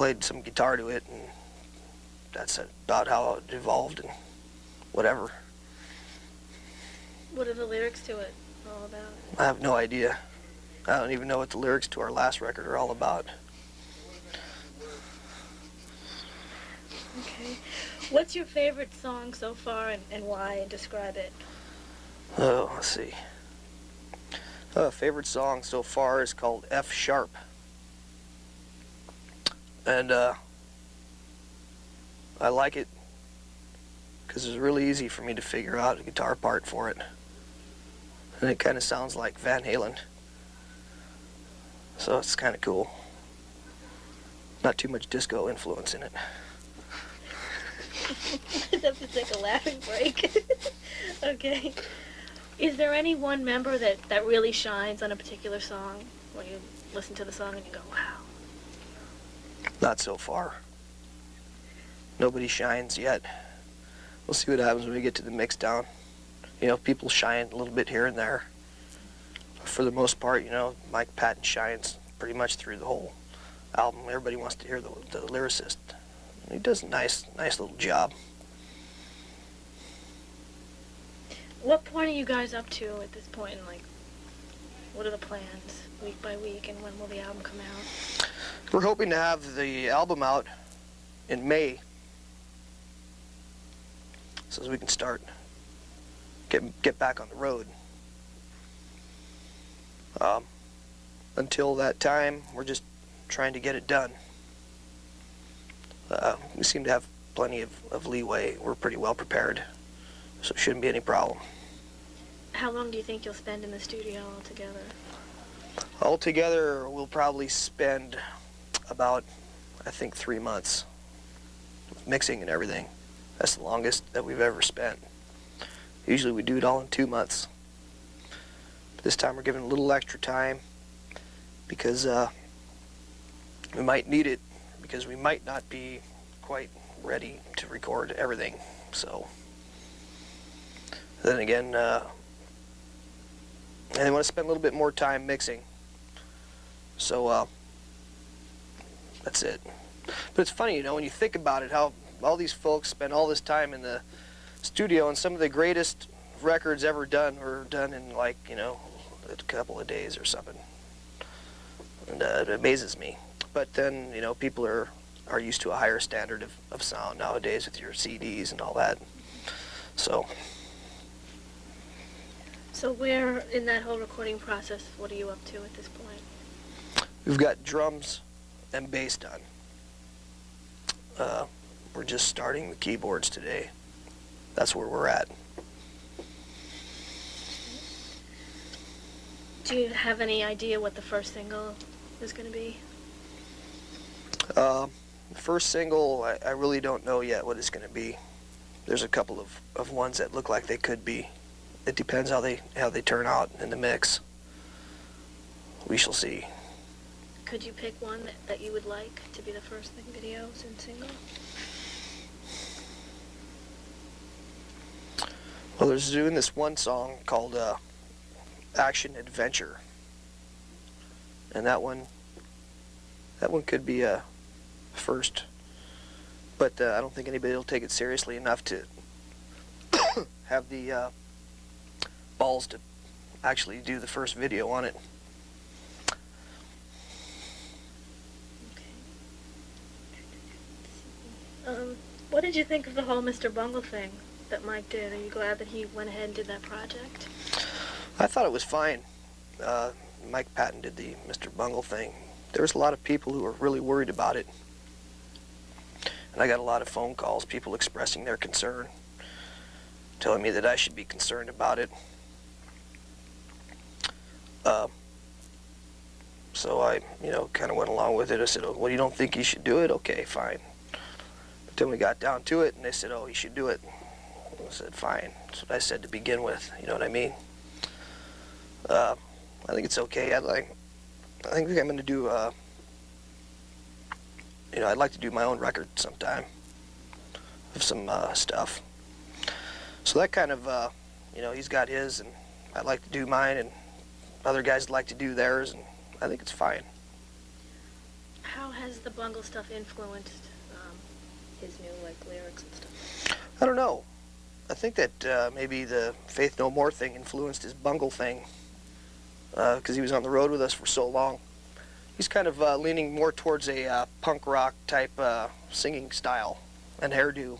played some guitar to it, and that's about how it evolved and whatever. What are the lyrics to it all about? I have no idea. I don't even know what the lyrics to our last record are all about. Okay. What's your favorite song so far, and why, and describe it? Oh, let's see. Favorite song so far is called F Sharp. And I like it because it's really easy for me to figure out a guitar part for it. And it kind of sounds like Van Halen. So it's kind of cool. Not too much disco influence in it. I'd have to take a laughing break. Okay. Is there any one member that really shines on a particular song, where you listen to the song and you go, wow? Not so far. Nobody shines yet. We'll see what happens when we get to the mix down. You know, people shine a little bit here and there. For the most part, you know, Mike Patton shines pretty much through the whole album. Everybody wants to hear the lyricist. He does a nice little job. What point are you guys up to at this point? And like, what are the plans, week by week, and when will the album come out? We're hoping to have the album out in May, so as we can start get back on the road. Until that time, we're just trying to get it done. We seem to have plenty of leeway. We're pretty well prepared, so it shouldn't be any problem. How long do you think you'll spend in the studio altogether? Altogether, we'll probably spend about, I think, 3 months mixing and everything. That's the longest that we've ever spent. Usually we do it all in 2 months. But this time we're giving a little extra time because we might need it, because we might not be quite ready to record everything. So then again, and they want to spend a little bit more time mixing. So that's it. But it's funny, you know, when you think about it, how all these folks spend all this time in the studio, and some of the greatest records ever done were done in, like, you know, a couple of days or something. And it amazes me. But then, you know, people are used to a higher standard of sound nowadays with your CDs and all that. So where in that whole recording process, what are you up to at this point? we've got drums and bass done. We're just starting the keyboards today. That's where we're at. Do you have any idea what the first single is going to be? The first single, I really don't know yet what it's going to be. There's a couple of ones that look like they could be. It depends how they turn out in the mix. We shall see. Could you pick one that you would like to be the first videos and single? Well, there's doing this one song called Action Adventure, and that one could be a first, but I don't think anybody will take it seriously enough to have the balls to actually do the first video on it. What did you think of the whole Mr. Bungle thing that Mike did? Are you glad that he went ahead and did that project? I thought it was fine. Mike Patton did the Mr. Bungle thing. There was a lot of people who were really worried about it. And I got a lot of phone calls, people expressing their concern, telling me that I should be concerned about it. So I, kind of went along with it. I said, oh, well, you don't think he should do it? Okay, fine. But then we got down to it, and they said, oh, he should do it. I said, fine. That's what I said to begin with, you know what I mean? I think it's okay. I think I'm going to do, I'd like to do my own record sometime of some stuff. So that kind of, he's got his, and I'd like to do mine, and other guys like to do theirs, and I think it's fine. How has the bungle stuff influenced his new lyrics and stuff? I don't know. I think that maybe the Faith No More thing influenced his bungle thing because he was on the road with us for so long. He's kind of leaning more towards a punk rock type singing style and hairdo.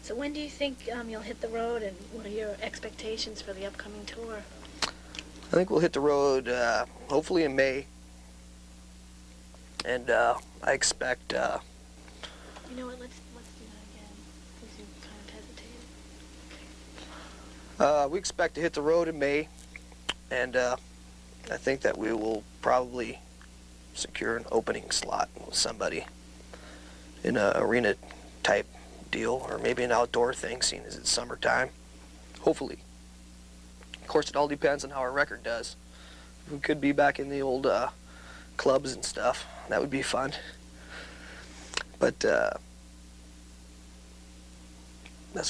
So when do you think you'll hit the road, and what are your expectations for the upcoming tour? I think we'll hit the road hopefully in May, and I expect. You know what? Let's do that again, because you kind of hesitated. We expect to hit the road in May, and I think that we will probably secure an opening slot with somebody in an arena type deal, or maybe an outdoor thing, seeing as it's summertime. Hopefully. Of course, it all depends on how our record does. We could be back in the old clubs and stuff. That would be fun. But that's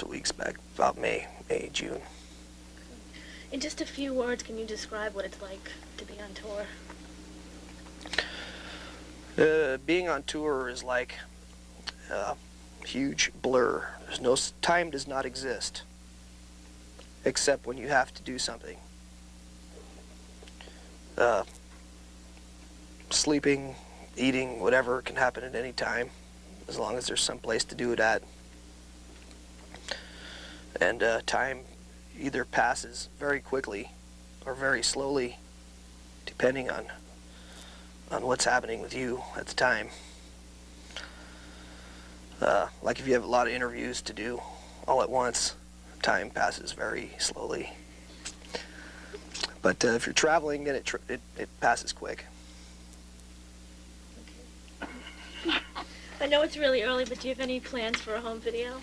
what we expect about May, June. In just a few words, can you describe what it's like to be on tour? Being on tour is like a huge blur. There's no time does not exist, except when you have to do something. Sleeping, eating, whatever can happen at any time, as long as there's some place to do it at. And time either passes very quickly or very slowly, depending on what's happening with you at the time. Like if you have a lot of interviews to do all at once, time passes very slowly. But if you're traveling, then it passes quick. Okay. I know it's really early, but do you have any plans for a home video?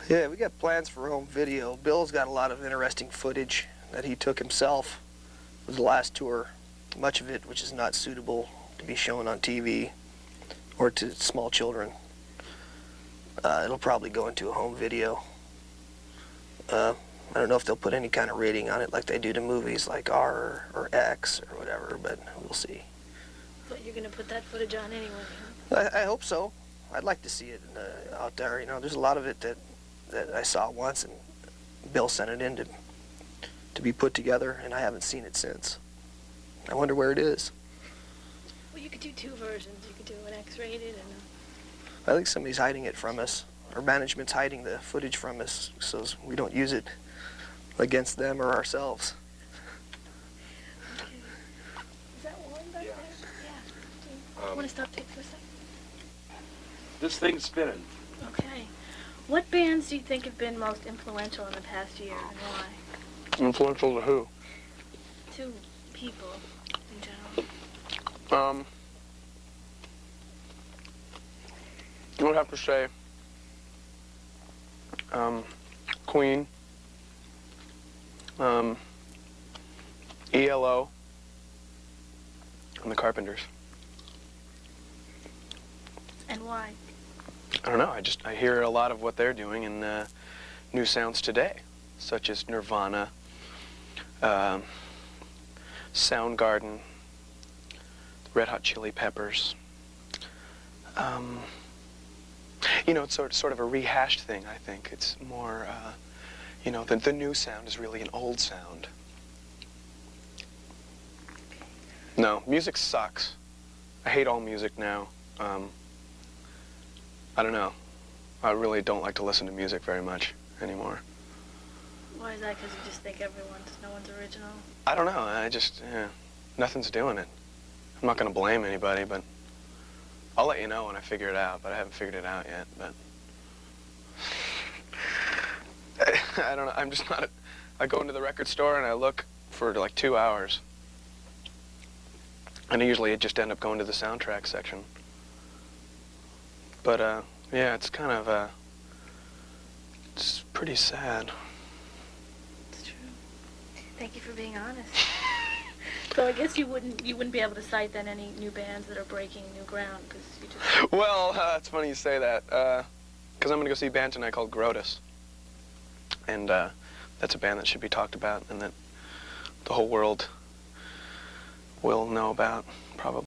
Yeah, we got plans for home video. Bill's got a lot of interesting footage that he took himself with the last tour. Much of it which is not suitable to be shown on TV or to small children. It'll probably go into a home video. I don't know if they'll put any kind of rating on it like they do to movies like R or X or whatever, but we'll see. But you're going to put that footage on anyway, huh? I hope so. I'd like to see it out there. You know, there's a lot of it that I saw once, and Bill sent it in to be put together, and I haven't seen it since. I wonder where it is. Well, you could do two versions. You could do an X-rated and I think somebody's hiding it from us. Our management's hiding the footage from us so we don't use it against them or ourselves. Okay. Is that warm back there? Yeah. Do you want to stop tape for a second? This thing's spinning. Okay. What bands do you think have been most influential in the past year, and why? Influential to who? To people in general. I would have to say Queen, ELO, and the Carpenters. And why? I don't know, I hear a lot of what they're doing in new sounds today, such as Nirvana, Soundgarden, Red Hot Chili Peppers. You know, it's sort of a rehashed thing, I think. It's more, you know, the new sound is really an old sound. No, music sucks. I hate all music now. I don't know. I really don't like to listen to music very much anymore. Why is that? Because you just think no one's original? I don't know. Nothing's doing it. I'm not going to blame anybody, but I'll let you know when I figure it out, but I haven't figured it out yet, but I don't know. I'm just not, I go into the record store and I look for like 2 hours. And usually I just end up going to the soundtrack section. But, yeah, it's kind of, it's pretty sad. It's true. Thank you for being honest. So I guess you wouldn't be able to cite then any new bands that are breaking new ground, because you just... Well, it's funny you say that, because I'm going to go see a band tonight called Grotus. And that's a band that should be talked about, and that the whole world will know about, probably.